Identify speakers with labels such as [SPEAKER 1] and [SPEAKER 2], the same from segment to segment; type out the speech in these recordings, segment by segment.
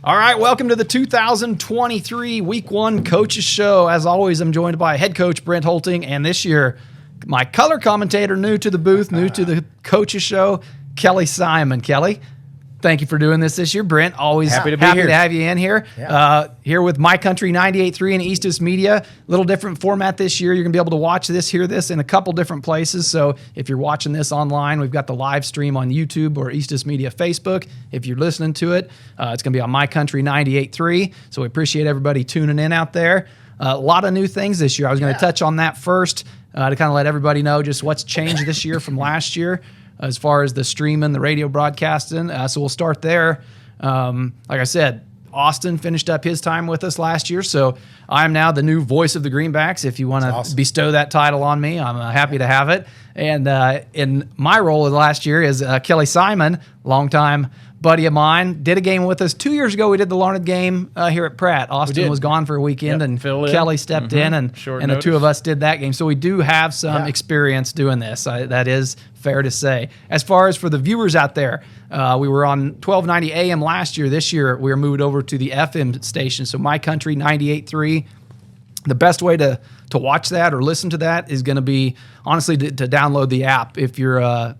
[SPEAKER 1] All right, welcome to the 2023 Week 1 Coaches Show. As always, I'm joined by head coach Brent Hoelting, and this year, my color commentator, new to the booth, new to the Coaches Show, Kelly Simon. Kelly, thank you for doing this year. Brent, always happy to have you in here. Yeah. Here with My Country 98.3 and Eastus Media. A little different format this year. You're going to be able to watch this, hear this in a couple different places. So if you're watching this online, we've got the live stream on YouTube or Eastus Media Facebook. If you're listening to it, it's going to be on My Country 98.3. So we appreciate everybody tuning in out there. A lot of new things this year. I was going to touch on that first to kind of let everybody know just what's changed this year from last year, as far as the streaming, the radio broadcasting. So we'll start there. Like I said, Austin finished up his time with us last year, so I'm now the new voice of the Greenbacks. If you want to bestow that title on me, I'm happy to have it. And in my role of last year is Kelly Simon, longtime buddy of mine, did a game with us 2 years ago. We did the Larned game here at Pratt. Austin was gone for a weekend, and Kelly stepped in, and the two of us did that game. So we do have some experience doing this. That is fair to say. As far as for the viewers out there, we were on 1290 AM last year. This year, we were moved over to the FM station, so My Country 98.3. The best way to watch that or listen to that is going to be, honestly, to download the app. If you're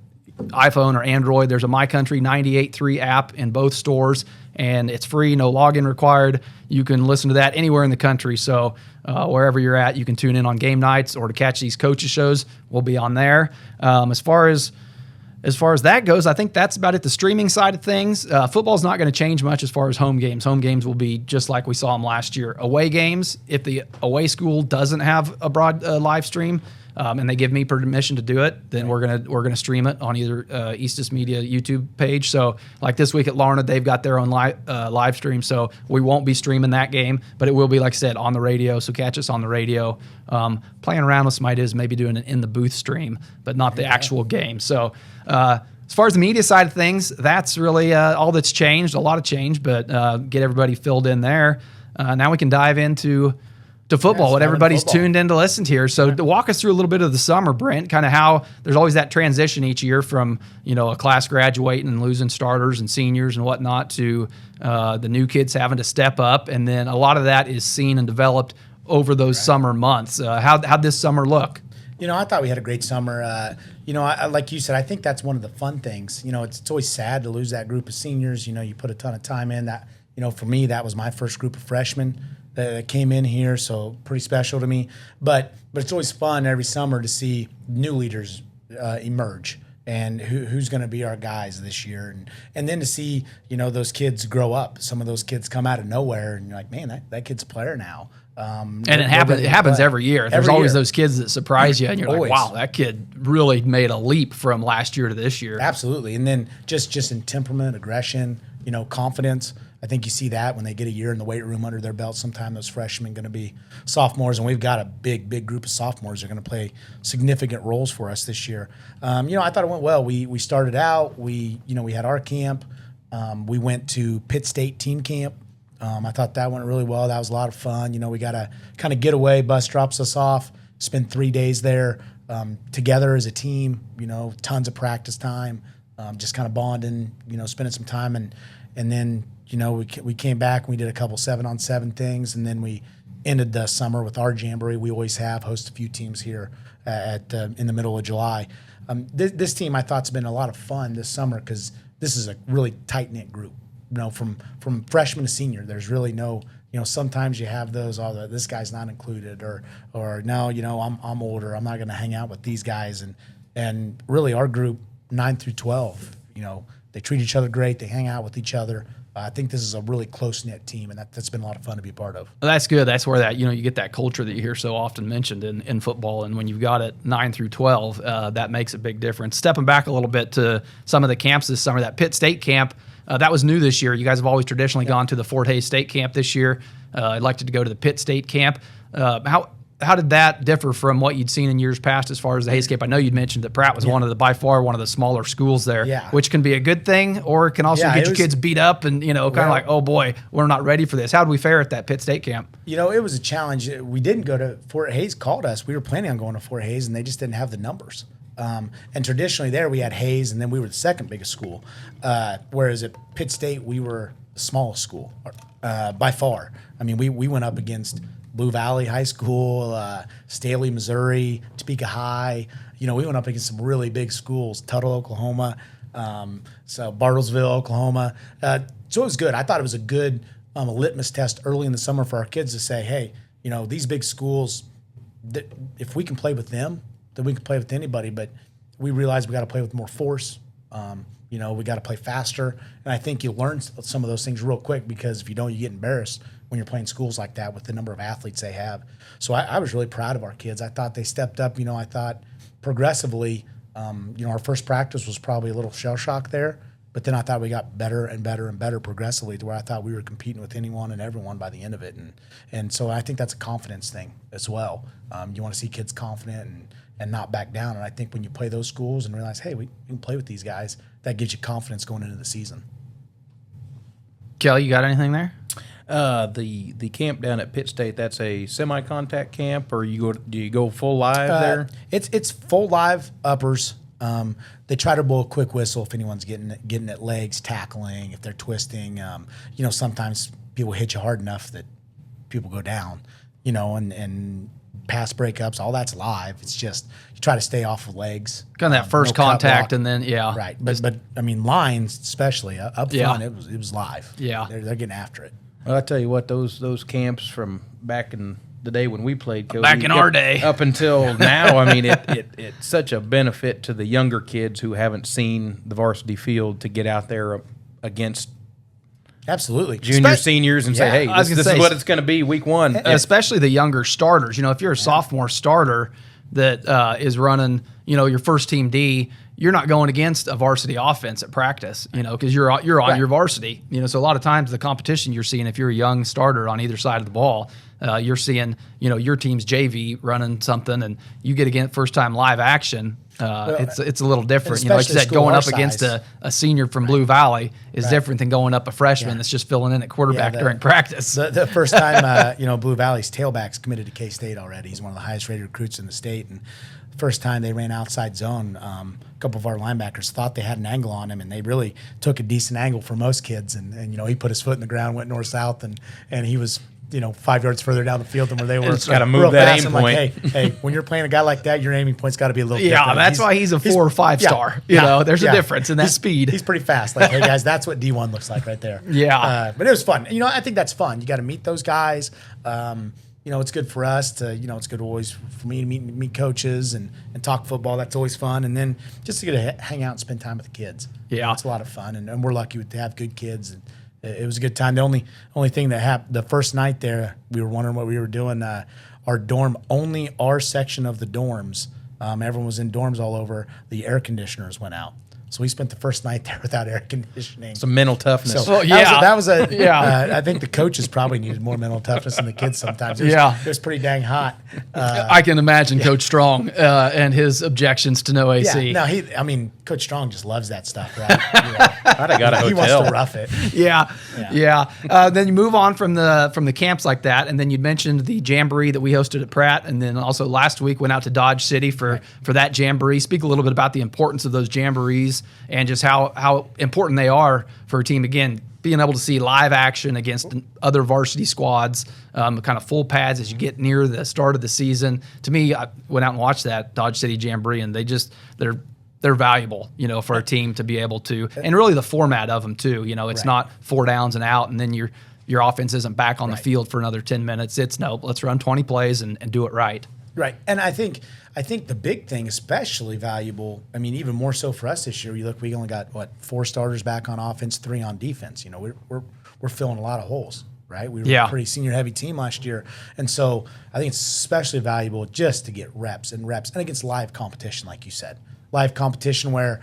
[SPEAKER 1] iPhone or Android, there's a My Country 98.3 app in both stores, and it's free, no login required. You can listen to that anywhere in the country. So wherever you're at, you can tune in on game nights or to catch these coaches shows. We'll be on there. As far as that goes, I think that's about it. The streaming side of things, football's not going to change much as far as home games. Home games will be just like we saw them last year. Away games, if the away school doesn't have a broad live stream, and they give me permission to do it, then we're gonna stream it on either Eastus Media YouTube page. So like this week at Larned, they've got their own live stream, so we won't be streaming that game, but it will be, like I said, on the radio. So catch us on the radio. Playing around with some ideas, maybe doing an in the booth stream, but not the actual game. So as far as the media side of things, that's really all that's changed. A lot of change, but get everybody filled in there. Now we can dive into football, what everybody's tuned in to listen to here. So to walk us through a little bit of the summer, Brent, kind of how there's always that transition each year from, a class graduating and losing starters and seniors and whatnot to the new kids having to step up. And then a lot of that is seen and developed over those summer months. How'd this summer look?
[SPEAKER 2] I thought we had a great summer. Like you said, I think that's one of the fun things. It's always sad to lose that group of seniors. You put a ton of time in that. For me, that was my first group of freshmen that came in here, so pretty special to me. But it's always fun every summer to see new leaders emerge and who's going to be our guys this year, and then to see those kids grow up. Some of those kids come out of nowhere, and you're like, man, that kid's a player now.
[SPEAKER 1] And it happens every year. There's always those kids that surprise you, and you're like, wow, that kid really made a leap from last year to this year.
[SPEAKER 2] Absolutely, and then just in temperament, aggression, confidence. I think you see that when they get a year in the weight room under their belt. Sometime those freshmen are going to be sophomores, and we've got a big group of sophomores that are going to play significant roles for us this year. I thought it went well. We started out. We had our camp. We went to Pitt State team camp. I thought that went really well. That was a lot of fun. We got a kind of getaway. Bus drops us off. Spend 3 days there together as a team. Tons of practice time. Just kind of bonding. Spending some time, and then. We came back and we did a couple 7-on-7 things, and then we ended the summer with our Jamboree. We always host a few teams here in the middle of July. This team I thought's been a lot of fun this summer because this is a really tight-knit group. From freshman to senior, there's really no. Sometimes you have those. Oh, this guy's not included, or no. I'm older. I'm not going to hang out with these guys. And really, our group 9 through 12. They treat each other great. They hang out with each other. I think this is a really close-knit team, and that's been a lot of fun to be a part of.
[SPEAKER 1] Well, that's good. That's where you get that culture that you hear so often mentioned in football, and when you've got it 9 through 12, that makes a big difference. Stepping back a little bit to some of the camps this summer, that Pitt State camp, that was new this year. You guys have always traditionally gone to the Fort Hays State camp this year. Elected to go to the Pitt State camp. How did that differ from what you'd seen in years past as far as the Hays camp? I know you'd mentioned that Pratt was by far one of the smaller schools there, which can be a good thing, or it can also get your kids beat up and, kind of like, oh boy, we're not ready for this. How did we fare at that Pitt State camp?
[SPEAKER 2] It was a challenge. We didn't go to Fort Hays, called us. We were planning on going to Fort Hays, and they just didn't have the numbers. And traditionally there we had Hays, and then we were the second biggest school. Whereas at Pitt State, we were smallest school by far. I mean, we went up against Blue Valley High School, Staley, Missouri, Topeka High. We went up against some really big schools, Tuttle, Oklahoma, so Bartlesville, Oklahoma. So it was good. I thought it was a good litmus test early in the summer for our kids to say, hey, these big schools, if we can play with them, then we can play with anybody. But we realized we got to play with more force. We got to play faster. And I think you learn some of those things real quick, because if you don't, you get embarrassed when you're playing schools like that with the number of athletes they have. So I was really proud of our kids. I thought they stepped up. I thought progressively, our first practice was probably a little shell shock there. But then I thought we got better and better and better progressively to where I thought we were competing with anyone and everyone by the end of it. And so I think that's a confidence thing as well. You want to see kids confident and not back down. And I think when you play those schools and realize, hey, we can play with these guys, that gives you confidence going into the season.
[SPEAKER 1] Kelly, you got anything there?
[SPEAKER 3] The camp down at Pitt State, that's a semi-contact camp, or do you go full live there?
[SPEAKER 2] It's full live uppers. They try to blow a quick whistle if anyone's getting at legs, tackling, if they're twisting. Sometimes people hit you hard enough that people go down, and pass breakups, all that's live. It's just you try to stay off of legs.
[SPEAKER 1] Kind of that first contact, and then
[SPEAKER 2] right. But I mean, lines especially up front, it was live.
[SPEAKER 1] Yeah,
[SPEAKER 2] they're getting after it.
[SPEAKER 3] Well, I tell you what, those camps from back in the day when we played, Cody,
[SPEAKER 1] back in our day
[SPEAKER 3] up until now, I mean, it's such a benefit to the younger kids who haven't seen the varsity field to get out there against
[SPEAKER 2] absolutely
[SPEAKER 3] juniors, seniors, and say, hey, this is what it's going to be week one.
[SPEAKER 1] Especially the younger starters. If you're a sophomore starter that is running, your first team D, you're not going against a varsity offense at practice, because you're on your varsity. So a lot of times the competition you're seeing, if you're a young starter on either side of the ball, you're seeing, your team's JV running something, and you get against first time live action. It's a little different. Like you said, going up against a senior from Blue Valley is different than going up a freshman that's just filling in at quarterback during practice.
[SPEAKER 2] The first time, Blue Valley's tailback's committed to K-State already. He's one of the highest rated recruits in the state. And first time they ran outside zone, a couple of our linebackers thought they had an angle on him, and they really took a decent angle for most kids. And he put his foot in the ground, went north-south, and he was 5 yards further down the field than where they were.
[SPEAKER 3] It's got to move that aim point.
[SPEAKER 2] Like, hey, when you're playing a guy like that, your aiming point's got to be a little different.
[SPEAKER 1] Yeah, that's why he's a 4 or 5 star. There's a difference in that speed.
[SPEAKER 2] He's pretty fast. Like, hey, guys, that's what D1 looks like right there.
[SPEAKER 1] Yeah.
[SPEAKER 2] But it was fun. I think that's fun. You got to meet those guys. It's good for us to, it's good always for me to meet coaches and talk football. That's always fun. And then just to get to hang out and spend time with the kids.
[SPEAKER 1] Yeah.
[SPEAKER 2] It's a lot of fun. And we're lucky to have good kids. And it was a good time. The only thing that happened the first night there, we were wondering what we were doing. Our dorm, only our section of the dorms, everyone was in dorms all over, the air conditioners went out. So we spent the first night there without air conditioning.
[SPEAKER 3] Some mental toughness.
[SPEAKER 2] So that was I think the coaches probably needed more mental toughness than the kids sometimes. It was pretty dang hot.
[SPEAKER 1] I can imagine Coach Strong and his objections to no AC.
[SPEAKER 2] Yeah, no, Coach Strong just loves that stuff, right? I'd
[SPEAKER 3] have got a hotel.
[SPEAKER 2] He wants to rough it.
[SPEAKER 1] Yeah. Then you move on from the camps like that, and then you mentioned the Jamboree that we hosted at Pratt, and then also last week went out to Dodge City for that Jamboree. Speak a little bit about the importance of those Jamborees and just how important they are for a team. Again, being able to see live action against other varsity squads, kind of full pads as you get near the start of the season. To me, I went out and watched that Dodge City Jamboree, and they're valuable, for a team to be able to, and really the format of them too. It's not 4 downs and out, and then your offense isn't back on the field for another 10 minutes. It's let's run 20 plays and do it right.
[SPEAKER 2] Right, and I think the big thing, especially valuable, even more so for us this year. We only got 4 starters back on offense, 3 on defense. We're filling a lot of holes, right? We were a pretty senior heavy team last year, and so I think it's especially valuable just to get reps and against live competition, like you said, live competition where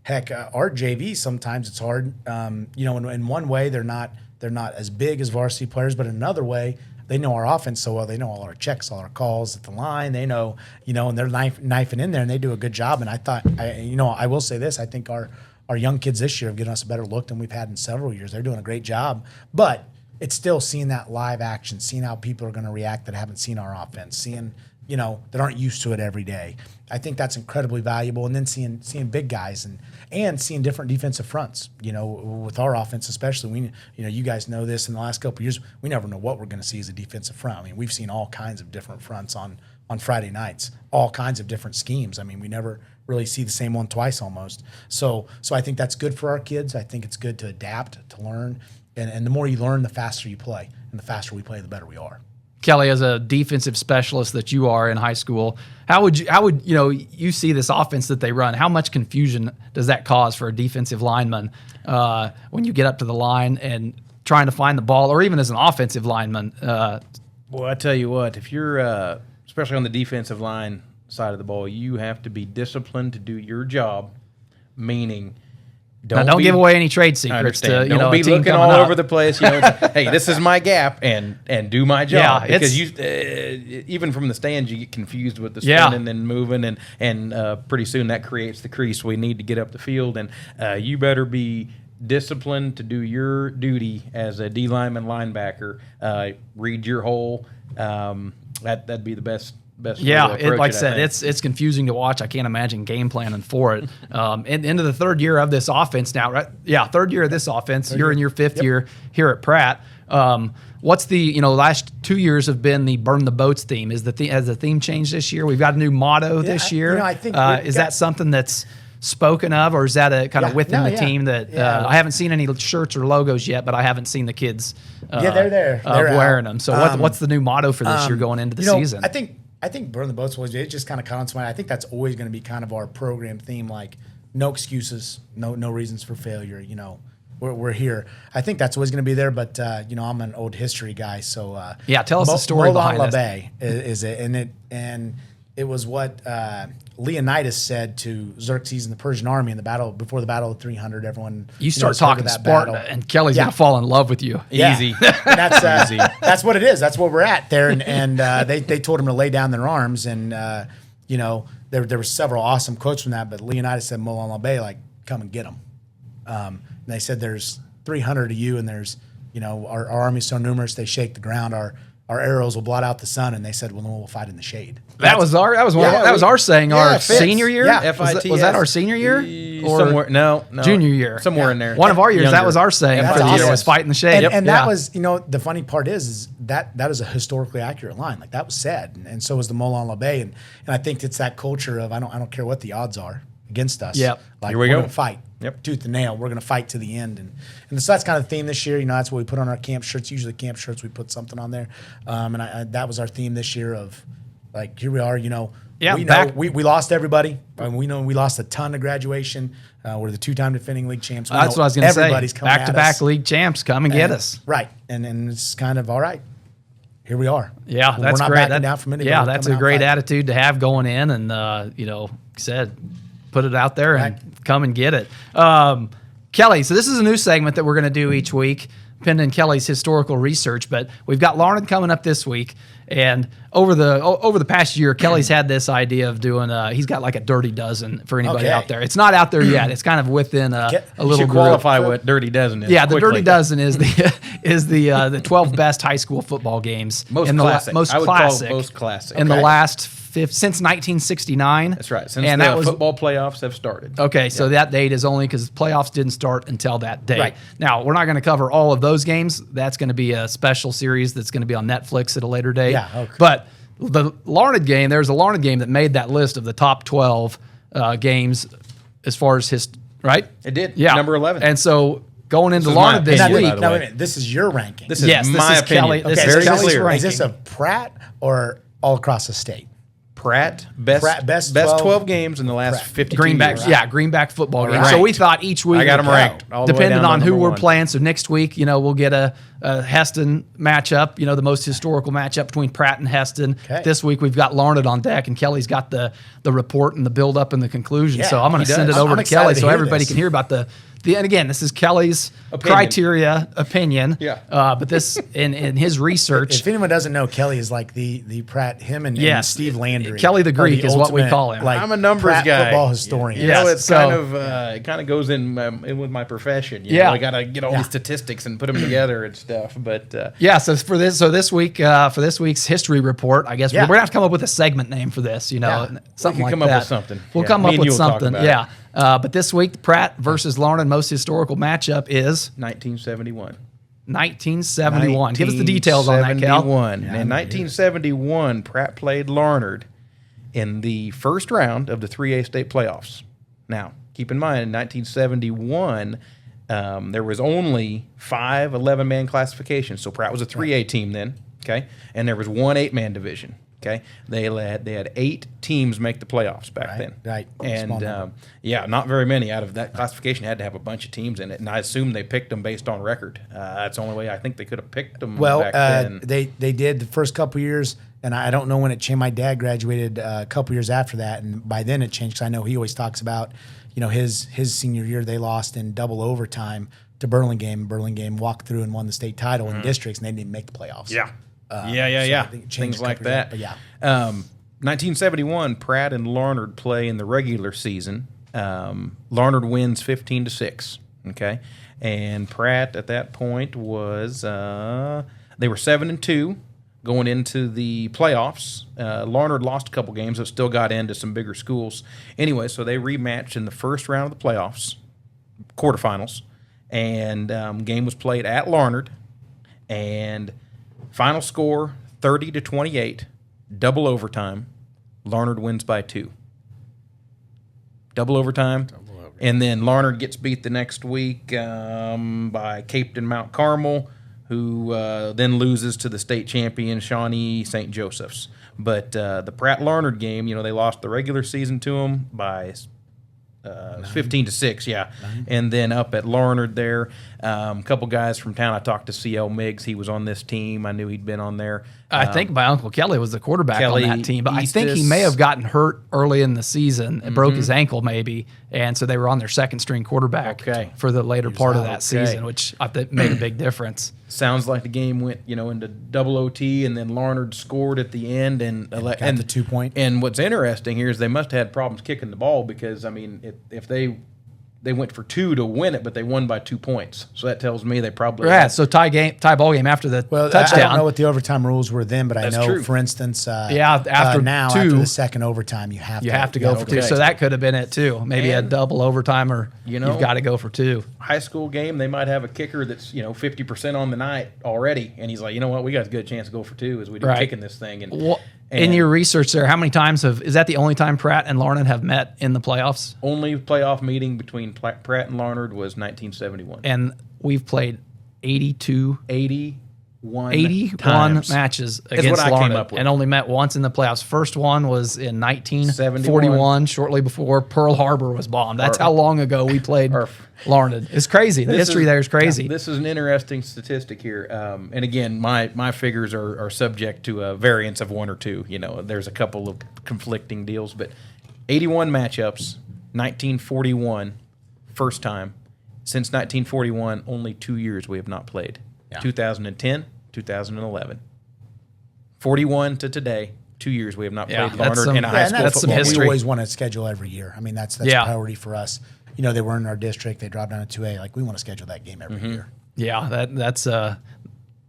[SPEAKER 2] heck, our JV sometimes it's hard. In one way they're not as big as varsity players, but in another way, they know our offense so well. They know all our checks, all our calls at the line. They know, and they're knifing in there, and they do a good job. And I thought, I will say this: I think our young kids this year have given us a better look than we've had in several years. They're doing a great job, but it's still seeing that live action, seeing how people are going to react that haven't seen our offense, seeing that aren't used to it every day. I think that's incredibly valuable. And then seeing big guys and seeing different defensive fronts, with our offense especially. You guys know this, in the last couple of years, we never know what we're going to see as a defensive front. I mean, we've seen all kinds of different fronts on Friday nights, all kinds of different schemes. I mean, we never really see the same one twice almost. So I think that's good for our kids. I think it's good to adapt, to learn. And the more you learn, the faster you play. And the faster we play, the better we are.
[SPEAKER 1] Kelly, as a defensive specialist that you are in high school, how would you see this offense that they run? How much confusion does that cause for a defensive lineman when you get up to the line and trying to find the ball, or even as an offensive lineman?
[SPEAKER 3] Well, I tell you what, if you're especially on the defensive line side of the ball, you have to be disciplined to do your job. Meaning,
[SPEAKER 1] don't give away any trade secrets.
[SPEAKER 3] Don't be looking all over the place. Hey, this is my gap, and do my job. Yeah, because even from the stands, you get confused with the spinning and moving, and pretty soon that creates the crease we need to get up the field. And you better be disciplined to do your duty as a D lineman linebacker. Read your hole. That'd be the best.
[SPEAKER 1] Yeah, like I said, it's confusing to watch. I can't imagine game planning for it. And into the third year of this offense now, right? Yeah, third year of this offense. You're in your fifth year here at Pratt. What's the last 2 years have been the burn the boats theme? Has the theme changed this year? We've got a new motto this year.
[SPEAKER 2] I think
[SPEAKER 1] is that something that's spoken of, or is that a kind of within the team that I haven't seen any shirts or logos yet, but I haven't seen the kids.
[SPEAKER 2] They're there.
[SPEAKER 1] They're wearing them. So what's the new motto for this year going into the season?
[SPEAKER 2] I think burn the boats it just kind of caught on to my. I think that's always going to be kind of our program theme, like no excuses, no reasons for failure. We're here. I think that's always going to be there. But I'm an old history guy, so
[SPEAKER 1] tell us the story behind this.
[SPEAKER 2] Bay is it, and it was what Leonidas said to Xerxes and the Persian army in the battle before the Battle of 300. Everyone
[SPEAKER 1] you start talking Sparta, and Kelly's gonna fall in love with you.
[SPEAKER 2] Yeah.
[SPEAKER 3] Easy.
[SPEAKER 2] That's easy. That's what it is. That's what we're at there. And they told him to lay down their arms. And there were several awesome quotes from that. But Leonidas said, "Molon Bay, like come and get them." And they said, "There's 300 of you, and there's our army's so numerous they shake the ground. Our arrows will blot out the sun." And they said, "Well, then we'll fight in the shade."
[SPEAKER 1] That was our saying. Our senior year.
[SPEAKER 2] Yeah,
[SPEAKER 1] was that our senior year? Or
[SPEAKER 3] somewhere? No,
[SPEAKER 1] junior year.
[SPEAKER 3] Somewhere in there.
[SPEAKER 1] One of our years. That was our saying for the year was fight in the shade.
[SPEAKER 2] And that was the funny part is that is a historically accurate line. Like that was said, and so was the Molon Labe. And I think it's that culture of I don't care what the odds are against us.
[SPEAKER 1] Yep.
[SPEAKER 2] Like
[SPEAKER 3] here we
[SPEAKER 2] we're
[SPEAKER 3] go.
[SPEAKER 2] Gonna fight.
[SPEAKER 3] Yep.
[SPEAKER 2] Tooth and nail. We're going to fight to the end. And so that's kind of the theme this year. That's what we put on our camp shirts. Usually camp shirts, we put something on there. And that was our theme this year of, like, here we are, we lost everybody. We know we lost a ton to graduation. We're the two-time defending league champs.
[SPEAKER 1] That's what I was going to say.
[SPEAKER 2] Everybody's coming
[SPEAKER 1] back-to-back league champs. Come and get us.
[SPEAKER 2] Right. And it's kind of, all right, here we are.
[SPEAKER 1] Yeah, that's
[SPEAKER 2] we're not
[SPEAKER 1] great.
[SPEAKER 2] Backing down from anybody.
[SPEAKER 1] Yeah, that's a great attitude to have going in and, said, put it out there and come and get it. Kelly, so this is a new segment that we're going to do each week, pending Kelly's historical research, but we've got Larned coming up this week, and over the past year, Kelly's had this idea of doing he's got like a dirty dozen for anybody out there. It's not out there yet. It's kind of within a little
[SPEAKER 3] group. Qualify what dirty dozen is.
[SPEAKER 1] Yeah, the dirty dozen is the 12 best high school football games.
[SPEAKER 3] Most classic.
[SPEAKER 1] Most
[SPEAKER 3] I would
[SPEAKER 1] classic.
[SPEAKER 3] Call most classic.
[SPEAKER 1] In the last since 1969.
[SPEAKER 3] That's right. Since the football playoffs have started.
[SPEAKER 1] Okay, so that date is only because playoffs didn't start until that date.
[SPEAKER 2] Right.
[SPEAKER 1] Now, we're not going to cover all of those games. That's going to be a special series that's going to be on Netflix at a later date.
[SPEAKER 2] Yeah, okay.
[SPEAKER 1] But the Larned game, there's a Larned game that made that list of the top 12 games as far as his, right?
[SPEAKER 3] It did.
[SPEAKER 1] Yeah.
[SPEAKER 3] Number 11.
[SPEAKER 1] And so going into
[SPEAKER 3] is
[SPEAKER 1] Larned this
[SPEAKER 3] my opinion,
[SPEAKER 1] week.
[SPEAKER 3] by the way.
[SPEAKER 2] Wait a minute. This is your ranking.
[SPEAKER 3] This is my opinion.
[SPEAKER 1] Kelly. This
[SPEAKER 2] okay,
[SPEAKER 1] is
[SPEAKER 3] very
[SPEAKER 1] Kelly's
[SPEAKER 3] clear.
[SPEAKER 1] ranking.
[SPEAKER 2] Is this a Pratt or all across the state?
[SPEAKER 3] Pratt, best 12 games in the last 52
[SPEAKER 1] Greenback,
[SPEAKER 3] years.
[SPEAKER 1] yeah, Greenback football game.
[SPEAKER 3] Ranked.
[SPEAKER 1] So we thought each week
[SPEAKER 3] I got them ranked. All the way
[SPEAKER 1] depending
[SPEAKER 3] down
[SPEAKER 1] on
[SPEAKER 3] to
[SPEAKER 1] who
[SPEAKER 3] number
[SPEAKER 1] we're
[SPEAKER 3] one.
[SPEAKER 1] playing. So next week, we'll get a Heston matchup, the most historical matchup between Pratt and Heston.
[SPEAKER 2] Okay.
[SPEAKER 1] This week we've got Larned on deck, and Kelly's got the report and the build up and the conclusion.
[SPEAKER 2] Yeah,
[SPEAKER 1] so I'm going to
[SPEAKER 2] he
[SPEAKER 1] send it
[SPEAKER 2] does.
[SPEAKER 1] over
[SPEAKER 2] I'm
[SPEAKER 1] to
[SPEAKER 2] excited
[SPEAKER 1] Kelly
[SPEAKER 2] to
[SPEAKER 1] so
[SPEAKER 2] hear
[SPEAKER 1] everybody
[SPEAKER 2] this.
[SPEAKER 1] can hear about And again, this is Kelly's opinion.
[SPEAKER 3] Yeah.
[SPEAKER 1] But this, in his research.
[SPEAKER 2] If anyone doesn't know, Kelly is like the Pratt, him and Steve Landry.
[SPEAKER 1] Kelly the Greek is what we call him.
[SPEAKER 2] Like,
[SPEAKER 3] I'm a numbers
[SPEAKER 2] Pratt
[SPEAKER 3] guy.
[SPEAKER 2] Football historian.
[SPEAKER 3] You know, it's it kind of goes in with my profession. You know, I got to get all these statistics and put them together and stuff. But
[SPEAKER 1] so this week for this week's history report, I guess we're gonna have to come up with a segment name for this. You know, something like that.
[SPEAKER 3] Come up with something.
[SPEAKER 1] We'll come up with something. Yeah. But this week, Pratt versus Larned most historical matchup is
[SPEAKER 3] 1971.
[SPEAKER 1] 1971. Give us the details on that, Cal.
[SPEAKER 3] In 1971, Pratt played Larned in the first round of the 3A state playoffs. Now, keep in mind, in 1971, there was only 5 11-man classifications. So Pratt was a 3A team then, okay? And there was 1 8-man division. Okay, they had 8 teams make the playoffs back then.
[SPEAKER 2] Right.
[SPEAKER 3] And not very many out of that classification had to have a bunch of teams in it. And I assume they picked them based on record. That's the only way I think they could have picked them. Back then.
[SPEAKER 2] They did the first couple years, and I don't know when it changed. My dad graduated a couple years after that, and by then it changed. Because I know he always talks about, his senior year they lost in double overtime to Burlingame. Burlingame walked through and won the state title in districts, and they didn't make the playoffs.
[SPEAKER 3] Yeah.
[SPEAKER 2] So
[SPEAKER 3] Things like that.
[SPEAKER 2] But
[SPEAKER 3] 1971, Pratt and Larned play in the regular season. Larned wins 15-6. Okay, and Pratt at that point was they were 7-2 going into the playoffs. Larned lost a couple games, but still got into some bigger schools. Anyway, so they rematched in the first round of the playoffs, quarterfinals, and game was played at Larned, and final score 30-28, double overtime. Larned wins by 2. Double overtime. And then Larned gets beat the next week by Caped and Mount Carmel, who then loses to the state champion Shawnee St. Joseph's. But the Pratt Larned game, they lost the regular season to them by 15-6, 9. And then up at Larned there, a couple guys from town. I talked to C.L. Miggs. He was on this team. I knew he'd been on there.
[SPEAKER 1] I think my Uncle Kelly was the quarterback on that team, but I think he may have gotten hurt early in the season and broke his ankle maybe, and so they were on their second-string quarterback for the later part of that season, which I think made a big difference.
[SPEAKER 3] Sounds like the game went, into double OT, and then Larned scored at the end and
[SPEAKER 2] got the 2-point.
[SPEAKER 3] And what's interesting here is they must have had problems kicking the ball because, if they went for 2 to win it, but they won by 2 points. So that tells me they probably
[SPEAKER 1] so tie ball game after the touchdown.
[SPEAKER 2] I don't know what the overtime rules were then, but I know, for instance, after the second overtime, you have to
[SPEAKER 1] go for 2. So that could have been it too. Maybe a double overtime, or you've got to go for 2.
[SPEAKER 3] High school game, they might have a kicker that's 50% on the night already, and he's like, you know what, we got a good chance to go for 2 as we do kicking this thing. And
[SPEAKER 1] in your research there, how many times is that the only time Pratt and Larned have met in the playoffs?
[SPEAKER 3] Only playoff meeting between Pratt and Larned was 1971.
[SPEAKER 1] And we've played 81
[SPEAKER 3] times.
[SPEAKER 1] matches against Larned and only met once in the playoffs. First one was in 1941, shortly before Pearl Harbor was bombed. That's how long ago we played Larned. It's crazy. The history there is crazy.
[SPEAKER 3] This is an interesting statistic here. And again, my figures are subject to a variance of 1 or 2. There's a couple of conflicting deals, but 81 matchups, 1941, first time. Since 1941, only 2 years we have not played. 2010, 2011. 41 to today, 2 years we have not played Larned in a high school
[SPEAKER 1] that's
[SPEAKER 3] football.
[SPEAKER 1] some history.
[SPEAKER 2] We always want to schedule every year. That's a priority for us. They were in our district. They dropped down to 2A. Like, we want to schedule that game every year.
[SPEAKER 1] Yeah, that's a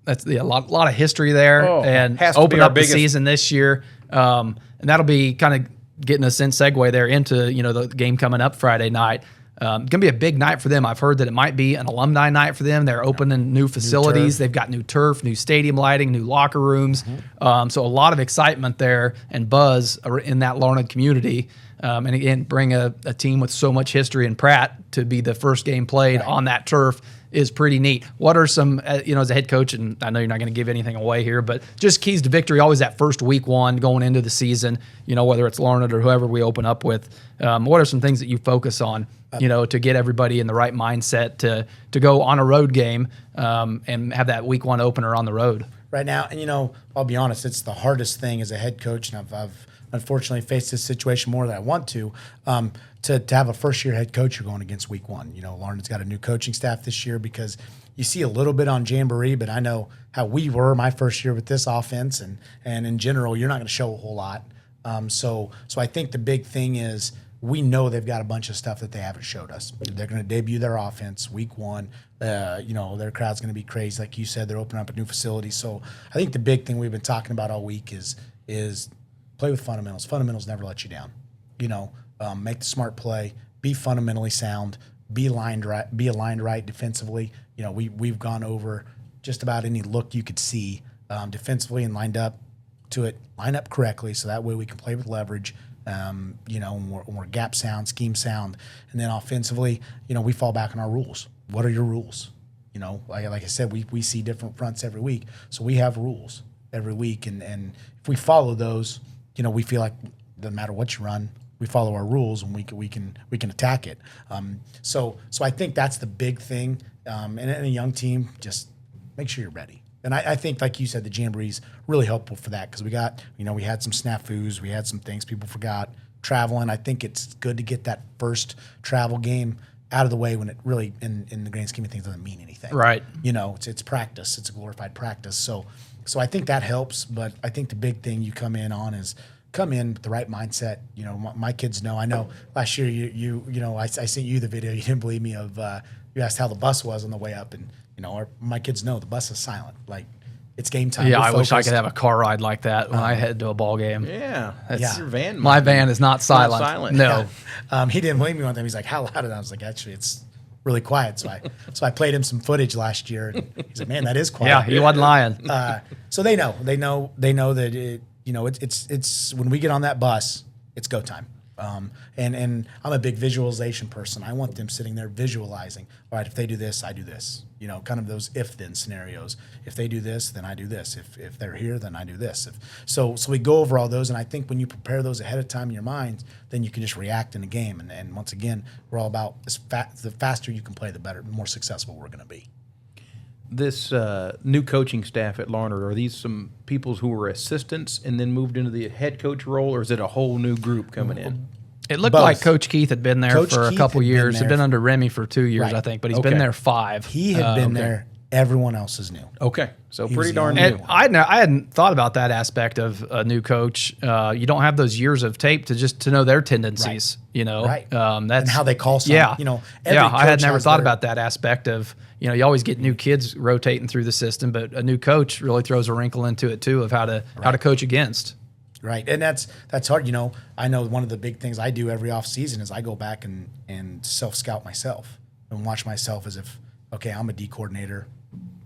[SPEAKER 1] lot of history there, and open up the season this year. And that'll be kind of getting us in segue there into the game coming up Friday night. It's gonna be a big night for them. I've heard that it might be an alumni night for them. They're opening new facilities. They've got new turf, new stadium lighting, new locker rooms. So a lot of excitement there and buzz in that Larned community. And again, bring a team with so much history in Pratt to be the first game played on that turf is pretty neat. What are some, as a head coach, and I know you're not going to give anything away here, but just keys to victory, always that first week 1 going into the season, whether it's Larned or whoever we open up with. What are some things that you focus on, to get everybody in the right mindset to go on a road game and have that week 1 opener on the road?
[SPEAKER 2] Right now, and I'll be honest, it's the hardest thing as a head coach, and I've unfortunately faced this situation more than I want to to have a first-year head coach you're going against week one. You know, Larned's got a new coaching staff this year because you see a little bit on Jamboree, but I know how we were my first year with this offense, and in general, you're not going to show a whole lot. So I think the big thing is we know they've got a bunch of stuff that they haven't showed us. They're going to debut their offense week one. You know, their crowd's going to be crazy. Like you said, they're opening up a new facility. So I think the big thing we've been talking about all week is play with fundamentals. Fundamentals never let you down. You know, make the smart play, be fundamentally sound, be aligned right defensively. You know, we've gone over just about any look you could see defensively and lined up to it, line up correctly, so that way we can play with leverage. You know, when we're gap sound, scheme sound, and then offensively, you know, we fall back on our rules. What are your rules? You know, like I said, we see different fronts every week, so we have rules every week, and if we follow those, you know, we feel like it doesn't matter what you run, we follow our rules and we can attack it. So I think that's the big thing. And a young team, just make sure you're ready. And I think, like you said, the Jamboree's really helpful for that because we had some snafus, we had some things people forgot. Traveling, I think it's good to get that first travel game out of the way when it really, in the grand scheme of things, doesn't mean anything.
[SPEAKER 1] Right.
[SPEAKER 2] You know, it's practice. It's a glorified practice. So I think that helps. But I think the big thing you come in with the right mindset. You know, my kids know. I know last year you know I sent you the video. You didn't believe me of you asked how the bus was on the way up, and you know my kids know the bus is silent. Like it's game time.
[SPEAKER 1] Yeah, I wish I could have a car ride like that when I head to a ball game.
[SPEAKER 3] Yeah, that's your van.
[SPEAKER 1] My van is not silent.
[SPEAKER 3] Not silent.
[SPEAKER 1] No.
[SPEAKER 2] Yeah. He didn't believe me one time. He's like, "How loud?" And I was like, "Actually, it's really quiet." So I played him some footage last year, and he's like, "Man, that is quiet."
[SPEAKER 1] Yeah, he wasn't lying.
[SPEAKER 2] So they know that it. You know, it's when we get on that bus, it's go time. And I'm a big visualization person. I want them sitting there visualizing. All right, if they do this, I do this. You know, kind of those if-then scenarios. If they do this, then I do this. If they're here, then I do this. So we go over all those, and I think when you prepare those ahead of time in your mind, then you can just react in a game. And once again, we're all about the faster you can play, the better, the more successful we're going to be.
[SPEAKER 3] This new coaching staff at Larned, are these some people who were assistants and then moved into the head coach role, or is it a whole new group coming in?
[SPEAKER 1] It looked
[SPEAKER 2] Both.
[SPEAKER 1] like Coach Keith had been there
[SPEAKER 2] Coach
[SPEAKER 1] for
[SPEAKER 2] Keith
[SPEAKER 1] a couple
[SPEAKER 2] had been
[SPEAKER 1] years.
[SPEAKER 2] there.
[SPEAKER 1] He'd been under Remy for 2 years,
[SPEAKER 2] Right.
[SPEAKER 1] I think, but he's been there 5.
[SPEAKER 2] He had been there. Everyone else is new.
[SPEAKER 3] Okay, so
[SPEAKER 2] He
[SPEAKER 3] pretty
[SPEAKER 2] was the
[SPEAKER 3] darn
[SPEAKER 2] only
[SPEAKER 3] new.
[SPEAKER 2] one.
[SPEAKER 1] I hadn't thought about that aspect of a new coach. You don't have those years of tape to know their tendencies.
[SPEAKER 2] Right.
[SPEAKER 1] You know,
[SPEAKER 2] Right.
[SPEAKER 1] That's
[SPEAKER 2] And how they call some.
[SPEAKER 1] Yeah,
[SPEAKER 2] You know,
[SPEAKER 1] I had never
[SPEAKER 2] has
[SPEAKER 1] thought
[SPEAKER 2] their-
[SPEAKER 1] about that aspect of, you know, you always get new kids rotating through the system, but a new coach really throws a wrinkle into it too of how to coach against.
[SPEAKER 2] Right, and that's hard. You know, I know one of the big things I do every off season is I go back and self-scout myself and watch myself as if, okay, I'm a D coordinator.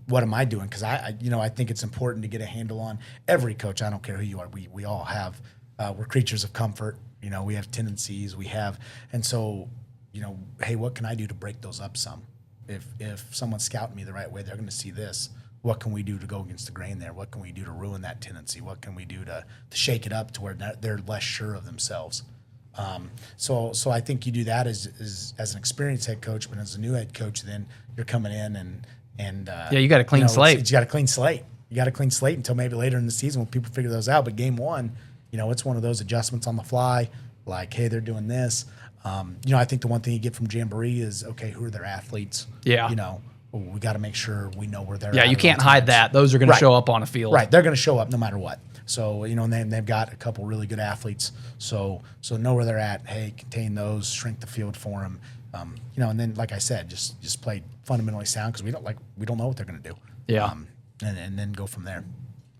[SPEAKER 2] What am I doing? Because I think it's important to get a handle on every coach. I don't care who you are. We all have. We're creatures of comfort. You know, we have tendencies. And so, you know, hey, what can I do to break those up some? If someone's scouting me the right way, they're going to see this. What can we do to go against the grain there? What can we do to ruin that tendency? What can we do to shake it up to where they're less sure of themselves? So I think you do that as an experienced head coach, but as a new head coach, then you're coming in and
[SPEAKER 1] you got a clean slate.
[SPEAKER 2] You got a clean slate. You got a clean slate until maybe later in the season when people figure those out. But game one, you know, it's one of those adjustments on the fly. Like, hey, they're doing this. You know, I think the one thing you get from Jamboree is, okay, who are their athletes?
[SPEAKER 1] Yeah.
[SPEAKER 2] You know, we got to make sure we know where they're at.
[SPEAKER 1] Yeah, you can't hide that. Those are going to show up on a field.
[SPEAKER 2] Right, they're going to show up no matter what. So, you know, and they've got a couple really good athletes. So know where they're at. Hey, contain those, shrink the field for them. You know, and then, like I said, just play fundamentally sound because we don't know what they're going to do.
[SPEAKER 1] Yeah.
[SPEAKER 2] And then go from there.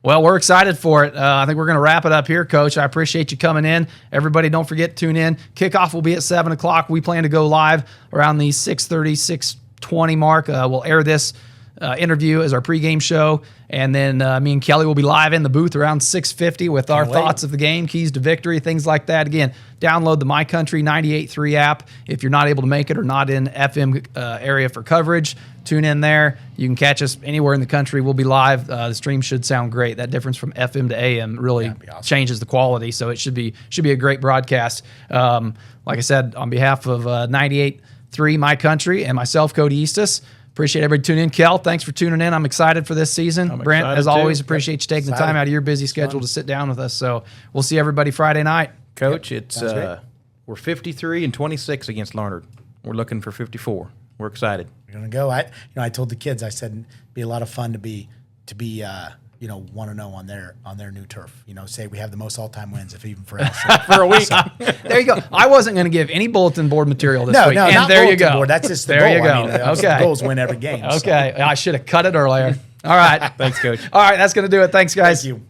[SPEAKER 1] Well, we're excited for it. I think we're going to wrap it up here, Coach. I appreciate you coming in. Everybody, don't forget to tune in. Kickoff will be at 7 o'clock. We plan to go live around the 6:30, 6:20 mark. We'll air this interview as our pregame show, and then me and Kelly will be live in the booth around 6:50 with our thoughts of the game, keys to victory, things like that. Again, download the My Country 98.3 app if you're not able to make it or not in FM area for coverage. Tune in there. You can catch us anywhere in the country. We'll be live. The stream should sound great. That difference from FM to AM really changes the quality, so it should be a great broadcast. Like I said, on behalf of 98.3 My Country and myself, Cody Eastus, appreciate everybody tuning in. Kel, thanks for tuning in. I'm excited for this season. Brent, as always, appreciate you taking the time out of your busy schedule to sit down with us. So we'll see everybody Friday night.
[SPEAKER 3] Coach, we're We're 53-26 against Larned. We're looking for 54. We're excited.
[SPEAKER 2] We're gonna go. I told the kids, I said, it'd be a lot of fun to be 1-0 on their new turf. Say we have the most all-time wins, if even for
[SPEAKER 1] for a week. There you go. I wasn't going to give any bulletin board material this week.
[SPEAKER 2] No,
[SPEAKER 1] and
[SPEAKER 2] not
[SPEAKER 1] there you
[SPEAKER 2] bulletin
[SPEAKER 1] go.
[SPEAKER 2] board. That's just the
[SPEAKER 1] there
[SPEAKER 2] goal.
[SPEAKER 1] You go.
[SPEAKER 2] I mean,
[SPEAKER 1] okay.
[SPEAKER 2] The goals win every game.
[SPEAKER 1] Okay. I should have cut it earlier. All right.
[SPEAKER 3] Thanks, Coach.
[SPEAKER 1] All right. That's going to do it. Thanks, guys.
[SPEAKER 2] Thank you.